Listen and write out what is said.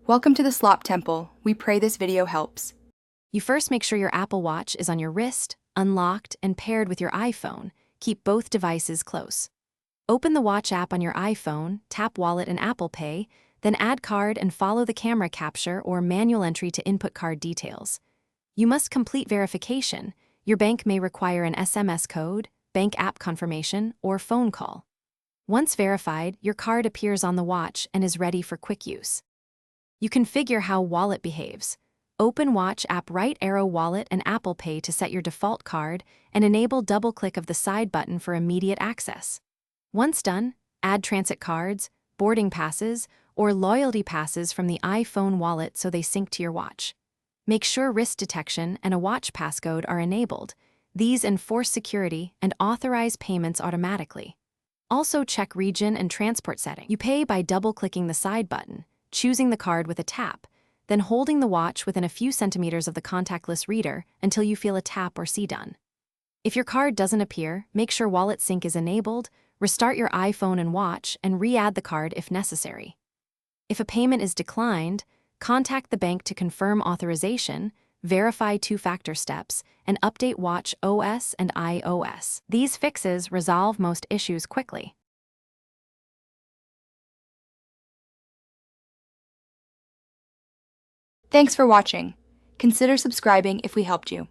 Welcome to the Slop Temple. We pray this video helps. You first make sure your Apple Watch is on your wrist, unlocked, and paired with your iPhone. Keep both devices close. Open the Watch app on your iPhone, tap Wallet and Apple Pay, then add card and follow the camera capture or manual entry to input card details. You must complete verification. Your bank may require an SMS code, bank app confirmation, or phone call. Once verified, your card appears on the watch and is ready for quick use. You configure how Wallet behaves. Open Watch app right arrow Wallet and Apple Pay to set your default card and enable double-click of the side button for immediate access. Once done, add transit cards, boarding passes, or loyalty passes from the iPhone wallet so they sync to your watch. Make sure wrist detection and a watch passcode are enabled. These enforce security and authorize payments automatically. Also check region and transport setting. You pay by double-clicking the side button, choosing the card with a tap, then holding the watch within a few centimeters of the contactless reader until you feel a tap or see done. If your card doesn't appear, make sure Wallet Sync is enabled, restart your iPhone and watch, and re-add the card if necessary. If a payment is declined, contact the bank to confirm authorization, verify two-factor steps, and update Watch OS and iOS. These fixes resolve most issues quickly. Thanks for watching. Consider subscribing if we helped you.